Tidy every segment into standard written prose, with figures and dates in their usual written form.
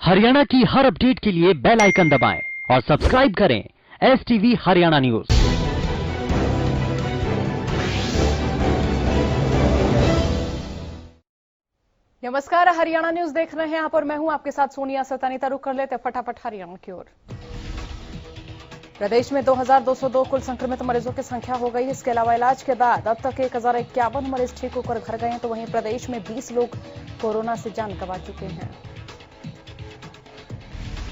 हरियाणा की हर अपडेट के लिए बेल आइकन दबाएं और सब्सक्राइब करें STV हरियाणा न्यूज। नमस्कार, हरियाणा न्यूज देख रहे हैं आप और मैं हूं आपके साथ सोनिया सतानीता। रुक कर लेते फटाफट हरियाणा की ओर। प्रदेश में 2202 कुल संक्रमित मरीजों की संख्या हो गई। इसके अलावा इलाज के बाद अब तक 1051 मरीज ठीक होकर घर गए हैं, तो वहीं प्रदेश में 20 लोग कोरोना से जान गंवा चुके हैं।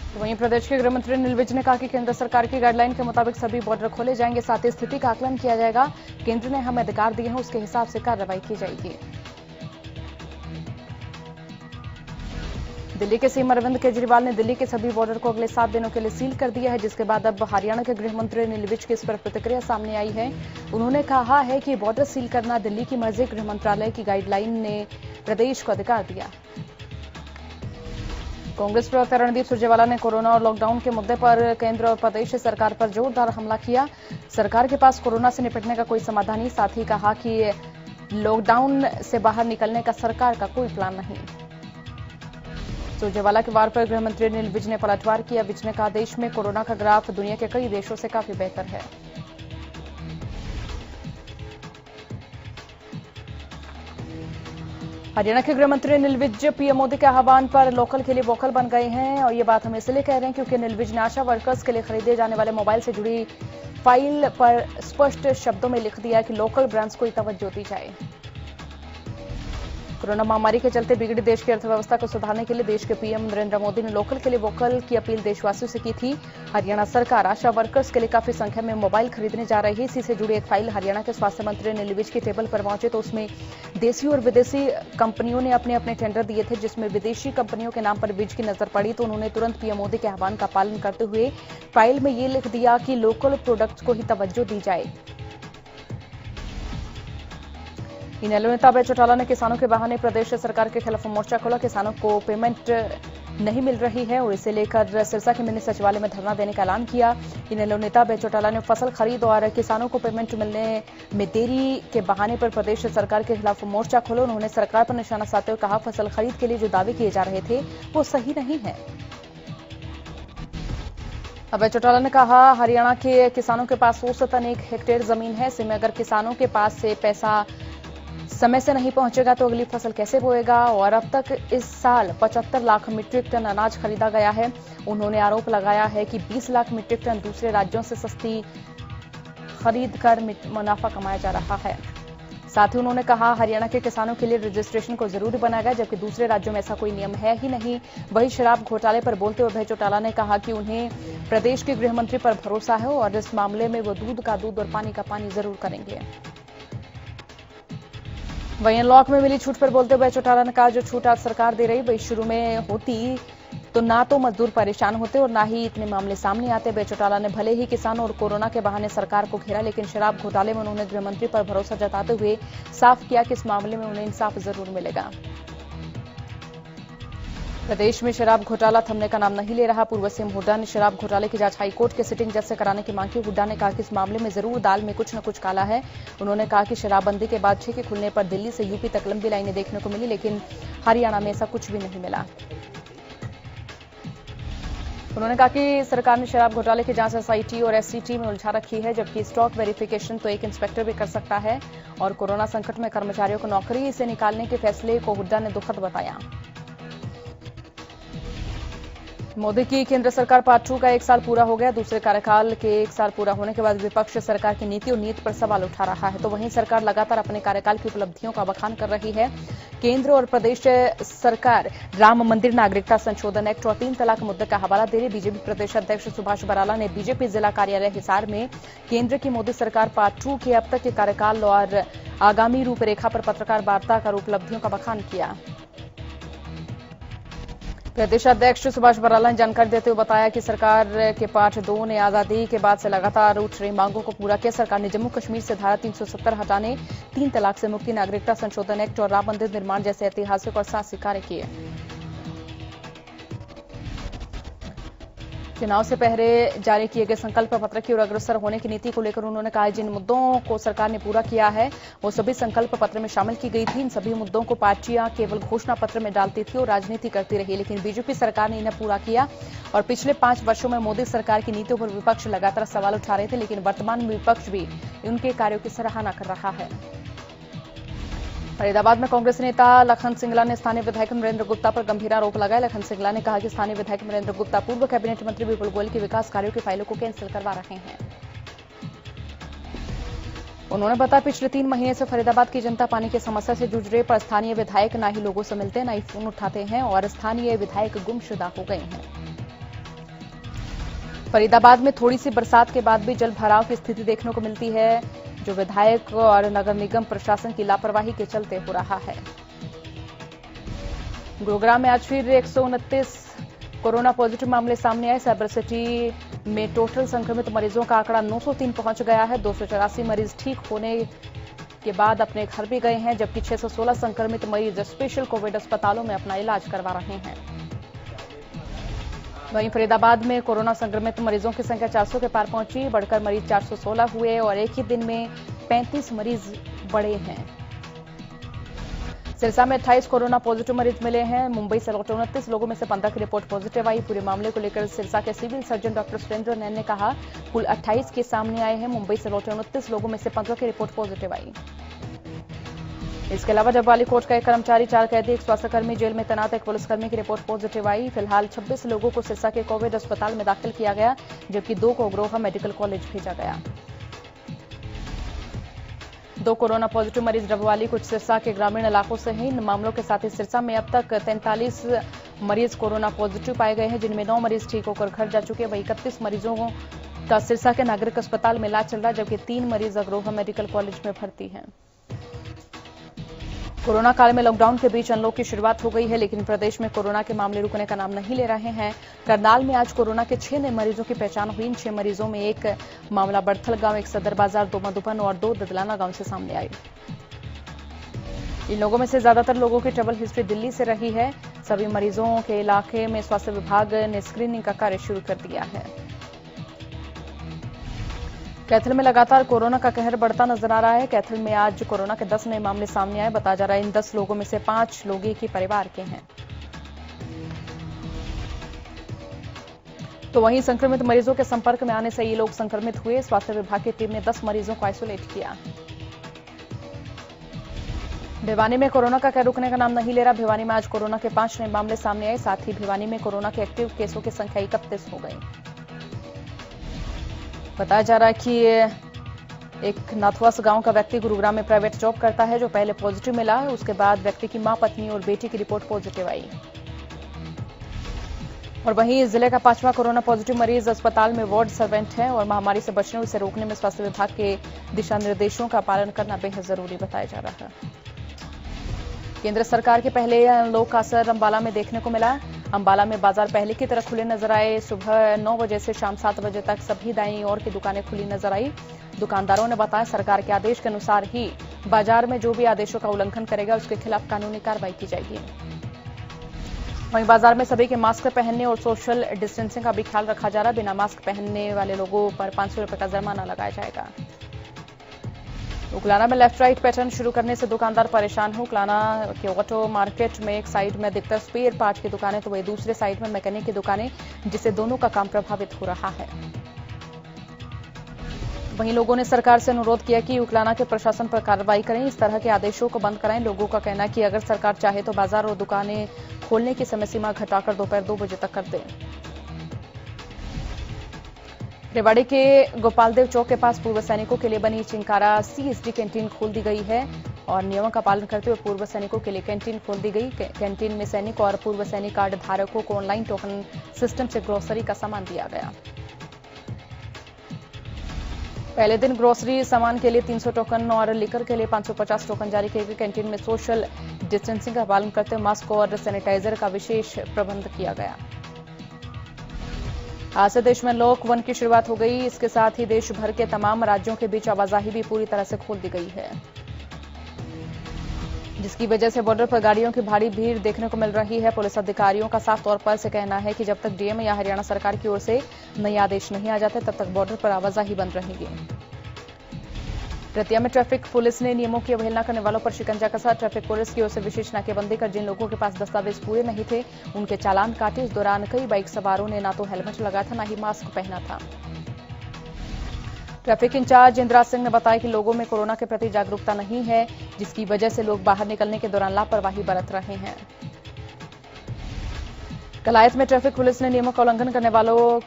तो वहीं प्रदेश के गृह मंत्री अनिल विज ने कहा कि केंद्र सरकार की गाइडलाइन के मुताबिक सभी बॉर्डर खोले जाएंगे, साथ ही स्थिति का आकलन किया जाएगा। केंद्र ने हमें अधिकार दिए हैं, उसके हिसाब से कार्रवाई की जाएगी। दिल्ली के सीएम अरविंद केजरीवाल ने दिल्ली के सभी बॉर्डर को अगले 7 दिनों के लिए सील कर दिया है, जिसके बाद अब हरियाणा के गृह मंत्री अनिल विज की इस पर प्रतिक्रिया सामने आई है। उन्होंने कहा है कि बॉर्डर सील करना दिल्ली की मर्जी, गृह मंत्रालय की गाइडलाइन ने प्रदेश को अधिकार दिया। कांग्रेस प्रवक्ता रणदीप सुरजेवाला ने कोरोना और लॉकडाउन के मुद्दे पर केंद्र और प्रदेश सरकार पर जोरदार हमला किया। सरकार के पास कोरोना से निपटने का कोई समाधान नहीं, साथ ही कहा कि लॉकडाउन से बाहर निकलने का सरकार का कोई प्लान नहीं। सुरजेवाला के वार पर गृह मंत्री अनिल विज ने पलटवार किया। विज ने कहा, देश में कोरोना का ग्राफ दुनिया के कई देशों से काफी बेहतर है। हरियाणा के गृह मंत्री अनिल विज पीएम मोदी के आह्वान पर लोकल के लिए वोकल बन गए हैं, और ये बात हम इसलिए कह रहे हैं क्योंकि अनिल विज ने आशा वर्कर्स के लिए खरीदे जाने वाले मोबाइल से जुड़ी फाइल पर स्पष्ट शब्दों में लिख दिया कि लोकल ब्रांड्स को ही तवज्जो दी जाए। कोरोना महामारी के चलते बिगड़ी देश की अर्थव्यवस्था को सुधारने के लिए देश के पीएम नरेंद्र मोदी ने लोकल के लिए वोकल की अपील देशवासियों से की थी। हरियाणा सरकार आशा वर्कर्स के लिए काफी संख्या में मोबाइल खरीदने जा रही है। इसी से जुड़ी एक फाइल हरियाणा के स्वास्थ्य मंत्री अनिल विज की टेबल पर पहुंचे तो उसमें देसी और विदेशी कंपनियों ने अपने अपने टेंडर दिए थे, जिसमें विदेशी कंपनियों के नाम पर विज की नजर पड़ी, तो उन्होंने तुरंत पीएम मोदी के आह्वान का पालन करते हुए फाइल में ये लिख दिया कि लोकल प्रोडक्ट्स को ही तवज्जो दी जाए। इनेलो नेता अभय चौटाला ने किसानों के बहाने प्रदेश सरकार के खिलाफ मोर्चा खोला। किसानों को पेमेंट नहीं मिल रही है और इसे लेकर सिरसा के मिनी सचिवालय में धरना देने का ऐलान किया। इनेलो नेता अभय चौटाला ने फसल खरीद और किसानों को पेमेंट मिलने में देरी के बहाने पर प्रदेश सरकार के खिलाफ मोर्चा खोला। उन्होंने सरकार पर निशाना साधते हुए कहा, फसल खरीद के लिए जो दावे किए जा रहे थे वो सही नहीं है। अभय चौटाला ने कहा, हरियाणा के किसानों के पास औसतन 1 हेक्टेयर जमीन है। ऐसे में अगर किसानों के पास से पैसा समय से नहीं पहुंचेगा तो अगली फसल कैसे बोएगा, और अब तक इस साल 75 लाख मीट्रिक टन अनाज खरीदा गया है। उन्होंने आरोप लगाया है कि 20 लाख मीट्रिक टन दूसरे राज्यों से सस्ती खरीद कर मुनाफा कमाया जा रहा है। साथ ही उन्होंने कहा, हरियाणा के किसानों के लिए रजिस्ट्रेशन को जरूरी बनाया गया, जबकि दूसरे राज्यों में ऐसा कोई नियम है ही नहीं। वही शराब घोटाले पर बोलते हुए अभय चौटाला ने कहा कि उन्हें प्रदेश के गृह मंत्री पर भरोसा है और इस मामले में वो दूध का दूध और पानी का पानी जरूर करेंगे। वहीं अनलॉक में मिली छूट पर बोलते हुए चौटाला ने कहा, जो छूट आज सरकार दे रही वही शुरू में होती तो ना तो मजदूर परेशान होते और ना ही इतने मामले सामने आते। अभय चौटाला ने भले ही किसानों और कोरोना के बहाने सरकार को घेरा, लेकिन शराब घोटाले में उन्होंने गृह मंत्री पर भरोसा जताते हुए साफ किया कि इस मामले में उन्हें इंसाफ जरूर मिलेगा। प्रदेश में शराब घोटाला थमने का नाम नहीं ले रहा। पूर्व सीएम हुड्डा ने शराब घोटाले की जांच हाईकोर्ट के सिटिंग जज से कराने की मांग की। हुड्डा ने कहा कि इस मामले में जरूर दाल में कुछ न कुछ काला है। उन्होंने कहा कि शराबबंदी के बाद ठेके खुलने पर दिल्ली से यूपी तक लंबी लाइनें देखने को मिली, लेकिन हरियाणा में ऐसा कुछ भी नहीं मिला। उन्होंने कहा कि सरकार ने शराब घोटाले की जांच SIT और SCT में उलझा रखी है, जबकि स्टॉक वेरिफिकेशन तो एक इंस्पेक्टर भी कर सकता है। और कोरोना संकट में कर्मचारियों को नौकरी से निकालने के फैसले को हुड्डा ने दुखद बताया। मोदी की केंद्र सरकार पार्ट 2 का 1 साल पूरा हो गया। दूसरे कार्यकाल के 1 साल पूरा होने के बाद विपक्ष सरकार की नीति और नीति पर सवाल उठा रहा है, तो वहीं सरकार लगातार अपने कार्यकाल की उपलब्धियों का बखान कर रही है। केंद्र और प्रदेश सरकार राम मंदिर, नागरिकता संशोधन एक्ट और 3 तलाक मुद्दे का हवाला दे रही। बीजेपी प्रदेश अध्यक्ष सुभाष बराला ने बीजेपी जिला कार्यालय हिसार में केंद्र की मोदी सरकार पार्ट 2 के अब तक के कार्यकाल और आगामी रूपरेखा पर पत्रकार वार्ता कर उपलब्धियों का बखान किया। प्रदेश अध्यक्ष सुभाष बराला ने जानकारी देते हुए बताया कि सरकार के पार्ट 2 ने आजादी के बाद से लगातार उठ रही मांगों को पूरा किया। सरकार ने जम्मू कश्मीर से धारा 370 हटाने, 3 तलाक से मुक्ति, नागरिकता संशोधन एक्ट और राम मंदिर निर्माण जैसे ऐतिहासिक और साहसिक कार्य किए। चुनाव से पहले जारी किए गए संकल्प पत्र की ओर अग्रसर होने की नीति को लेकर उन्होंने कहा जिन मुद्दों को सरकार ने पूरा किया है वो सभी संकल्प पत्र में शामिल की गई थी। इन सभी मुद्दों को पार्टियां केवल घोषणा पत्र में डालती थी और राजनीति करती रही, लेकिन बीजेपी सरकार ने इन्हें पूरा किया। और पिछले 5 वर्षों में मोदी सरकार की नीतियों पर विपक्ष लगातार सवाल उठा रहे थे, लेकिन वर्तमान में विपक्ष भी उनके कार्यों की सराहना कर रहा है। फरीदाबाद में कांग्रेस नेता लखन सिंगला ने स्थानीय विधायक नरेंद्र गुप्ता पर गंभीर आरोप लगाए। लखन सिंगला ने कहा कि स्थानीय विधायक नरेंद्र गुप्ता पूर्व कैबिनेट मंत्री विपुल गोयल के विकास कार्यों की फाइलों को कैंसिल करवा रहे हैं। उन्होंने बताया पिछले 3 महीने से फरीदाबाद की जनता पानी की समस्या से जूझ रही, पर स्थानीय विधायक ना ही लोगों से मिलते, ना ही फोन उठाते हैं और स्थानीय विधायक गुमशुदा हो गए हैं। फरीदाबाद में थोड़ी सी बरसात के बाद भी जल भराव की स्थिति देखने को मिलती है, जो विधायक और नगर निगम प्रशासन की लापरवाही के चलते हो रहा है। गुरुग्राम में आज फिर 129 कोरोना पॉजिटिव मामले सामने आए। साइबर सिटी में टोटल संक्रमित मरीजों का आंकड़ा 903 पहुंच गया है। 284 मरीज ठीक होने के बाद अपने घर भी गए हैं, जबकि 616 संक्रमित मरीज स्पेशल कोविड अस्पतालों में अपना इलाज करवा रहे हैं। वहीं फरीदाबाद में कोरोना संक्रमित मरीजों की संख्या 400 के पार पहुंची, बढ़कर मरीज 416 हुए और एक ही दिन में 35 मरीज बढ़े हैं। सिरसा में 28 कोरोना पॉजिटिव मरीज मिले हैं। मुंबई से लौटे 29 लोगों में से 15 की रिपोर्ट पॉजिटिव आई। पूरे मामले को लेकर सिरसा के सिविल सर्जन डॉक्टर सुरेंद्र नैन ने कहा कुल 28 केस सामने आए हैं। मुंबई से लौटे 29 लोगों में से 15 की रिपोर्ट पॉजिटिव आई। इसके अलावा डबवाली कोर्ट का एक कर्मचारी, 4 कैदी, एक स्वास्थ्यकर्मी, जेल में तैनात एक पुलिसकर्मी की रिपोर्ट पॉजिटिव आई। फिलहाल 26 लोगों को सिरसा के कोविड अस्पताल में दाखिल किया गया, जबकि 2 को अग्रोहा मेडिकल कॉलेज भेजा गया। 2 कोरोना पॉजिटिव मरीज डबवाली, कुछ सिरसा के ग्रामीण इलाकों से हैं। इन मामलों के साथ ही सिरसा में अब तक 43 मरीज कोरोना पॉजिटिव पाए गए हैं, जिनमें 9 मरीज ठीक होकर घर जा चुके हैं। वहीं 31 मरीजों का सिरसा के नागरिक अस्पताल में इलाज चल रहा है, जबकि 3 मरीज अग्रोहा मेडिकल कॉलेज में भर्ती हैं। कोरोना काल में लॉकडाउन के बीच अनलॉक की शुरुआत हो गई है, लेकिन प्रदेश में कोरोना के मामले रुकने का नाम नहीं ले रहे हैं। करनाल में आज कोरोना के 6 नए मरीजों की पहचान हुई। इन 6 मरीजों में एक मामला बड़थल गांव, एक सदर बाजार, 2 मधुबन और 2 ददलाना गांव से सामने आई। इन लोगों में से ज्यादातर लोगों की ट्रैवल हिस्ट्री दिल्ली से रही है। सभी मरीजों के इलाके में स्वास्थ्य विभाग ने स्क्रीनिंग का कार्य शुरू कर दिया है। कैथल में लगातार कोरोना का कहर बढ़ता नजर आ रहा है। कैथल में आज कोरोना के 10 नए मामले सामने आए। बताया जा रहा है इन 10 लोगों में से 5 लोग एक ही परिवार के हैं। तो वहीं संक्रमित मरीजों के संपर्क में आने से ये लोग संक्रमित हुए। स्वास्थ्य विभाग की टीम ने 10 मरीजों को आइसोलेट किया। भिवानी में कोरोना का कहर रुकने का नाम नहीं ले रहा। भिवानी में आज कोरोना के 5 नए मामले सामने आए। साथ ही भिवानी में कोरोना के एक्टिव केसों की संख्या 31 हो गई। बताया जा रहा है कि एक नाथवास गांव का व्यक्ति गुरुग्राम में प्राइवेट जॉब करता है, जो पहले पॉजिटिव मिला। उसके बाद व्यक्ति की मां, पत्नी और बेटी की रिपोर्ट पॉजिटिव आई। और वहीं जिले का 5वां कोरोना पॉजिटिव मरीज अस्पताल में वार्ड सर्वेंट है और महामारी से बचने और इसे रोकने में स्वास्थ्य विभाग के दिशा निर्देशों का पालन करना बेहद जरूरी बताया जा रहा है। केंद्र सरकार के पहले अनलॉक का असर अंबाला में देखने को मिला। अंबाला में बाजार पहले की तरह खुले नजर आए। सुबह 9 बजे से शाम 7 बजे तक सभी दाईं ओर की दुकानें खुली नजर आई। दुकानदारों ने बताया सरकार के आदेश के अनुसार ही बाजार में जो भी आदेशों का उल्लंघन करेगा उसके खिलाफ कानूनी कार्रवाई की जाएगी। वहीं बाजार में सभी के मास्क पहनने और सोशल डिस्टेंसिंग का भी ख्याल रखा जा रहा है। बिना मास्क पहनने वाले लोगों पर 500 रुपए का जुर्माना लगाया जाएगा। उकलाना में लेफ्ट राइट पैटर्न शुरू करने से दुकानदार परेशान हैं। उकलाना के ऑटो मार्केट में एक साइड में अधिकतर स्पेयर पार्ट की दुकानें, तो वही दूसरे साइड में मैकेनिक की दुकानें, जिससे दोनों का काम प्रभावित हो रहा है। वहीं लोगों ने सरकार से अनुरोध किया कि उकलाना के प्रशासन पर कार्रवाई करें, इस तरह के आदेशों को बंद कराएं। लोगों का कहना है कि अगर सरकार चाहे तो बाजार और दुकानें खोलने की समय सीमा घटाकर दोपहर 2 बजे तक कर दें। रेवाड़ी के गोपालदेव चौक के पास पूर्व सैनिकों के लिए बनी चिंकारा सीएसडी कैंटीन खोल दी गई है और नियमों का पालन करते हुए पूर्व सैनिकों के लिए कैंटीन खोल दी गई। कैंटीन में सैनिक और पूर्व सैनिक कार्ड धारकों को ऑनलाइन टोकन सिस्टम से ग्रोसरी का सामान दिया गया। पहले दिन ग्रोसरी सामान के लिए 300 टोकन और लिकर के लिए 550 टोकन जारी किए गए। कैंटीन में सोशल डिस्टेंसिंग का पालन करते हुए मास्क और सैनिटाइजर का विशेष प्रबंध किया गया। आज से देश में अनलॉक 1 की शुरुआत हो गई। इसके साथ ही देश भर के तमाम राज्यों के बीच आवाजाही भी पूरी तरह से खोल दी गई है। जिसकी वजह से बॉर्डर पर गाड़ियों की भारी भीड़ देखने को मिल रही है। पुलिस अधिकारियों का साफ तौर पर से कहना है कि जब तक डीएम या हरियाणा सरकार की ओर से नए आदेश नहीं आ जाते तब तक बॉर्डर पर आवाजाही बंद रहेगी। रतिया में ट्रैफिक पुलिस ने नियमों की अवहेलना करने वालों पर शिकंजा कसा। ट्रैफिक पुलिस की ओर से विशेष नाकेबंदी कर जिन लोगों के पास दस्तावेज पूरे नहीं थे उनके चालान काटे। इस दौरान कई बाइक सवारों ने ना तो हेलमेट लगाया था, ना ही मास्क पहना था। ट्रैफिक इंचार्ज इंद्राज सिंह ने बताया कि लोगों में कोरोना के प्रति जागरूकता नहीं है, जिसकी वजह से लोग बाहर निकलने के दौरान लापरवाही बरत रहे हैं। कलायत में ट्रैफिक पुलिस ने नियमों का उल्लंघन करने वालों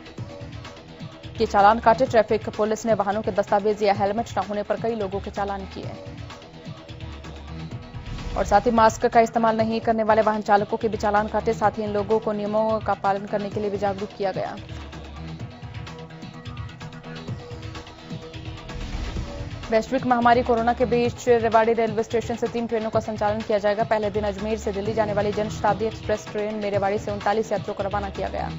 के चालान काटे। ट्रैफिक पुलिस ने वाहनों के दस्तावेज या हेलमेट न होने पर कई लोगों के चालान किए और साथ ही मास्क का इस्तेमाल नहीं करने वाले वाहन चालकों के भी चालान काटे। साथ ही इन लोगों को नियमों का पालन करने के लिए भी जागरूक किया गया। वैश्विक महामारी कोरोना के बीच रेवाड़ी रेलवे स्टेशन से 3 ट्रेनों का संचालन किया जाएगा। पहले दिन अजमेर से दिल्ली जाने वाली जनशताब्दी एक्सप्रेस ट्रेन में रेवाड़ी से 39 यात्रियों को रवाना किया गया।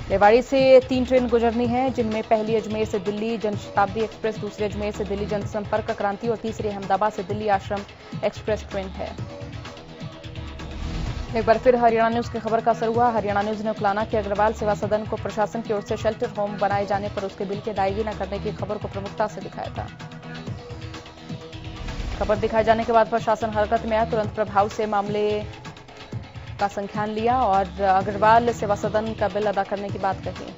रेवाड़ी से 3 ट्रेन गुजरनी है, जिनमें पहली अजमेर से दिल्ली जनशताब्दी एक्सप्रेस, दूसरी अजमेर से दिल्ली जनसंपर्क क्रांति और तीसरी अहमदाबाद से दिल्ली आश्रम एक्सप्रेस ट्रेन है। एक बार फिर हरियाणा न्यूज की खबर का असर हुआ। हरियाणा न्यूज ने उकलाना कि अग्रवाल सेवा सदन को प्रशासन की ओर से शेल्टर होम बनाए जाने पर उसके बिल की अदायगी न करने की खबर को प्रमुखता से दिखाया था। खबर दिखाए जाने के बाद प्रशासन हरकत में आया, तुरंत प्रभाव से मामले का संज्ञान लिया और अग्रवाल सेवा सदन का बिल अदा करने की बात कही।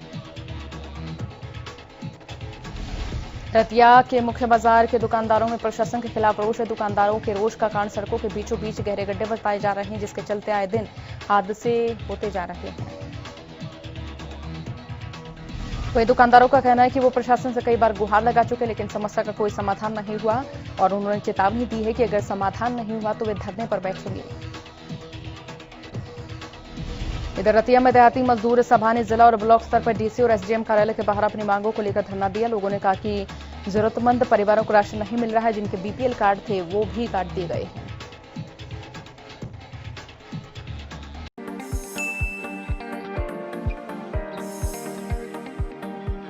रतिया के मुख्य बाजार के दुकानदारों में प्रशासन के खिलाफ रोष है। दुकानदारों के रोष का कारण सड़कों के बीचों बीच गहरे गड्ढे बताए जा रहे हैं, जिसके चलते आए दिन हादसे होते जा रहे हैं। वही दुकानदारों का कहना है कि वो प्रशासन से कई बार गुहार लगा चुके, लेकिन समस्या का कोई समाधान नहीं हुआ और उन्होंने चेतावनी दी है कि अगर समाधान नहीं हुआ तो वे धरने पर बैठेंगे। इधर रतिया में देहाती मजदूर सभा ने जिला और ब्लॉक स्तर पर डीसी और एसडीएम कार्यालय के बाहर अपनी मांगों को लेकर धरना दिया। लोगों ने कहा कि जरूरतमंद परिवारों को राशन नहीं मिल रहा है, जिनके बीपीएल कार्ड थे वो भी काट दिए गए हैं।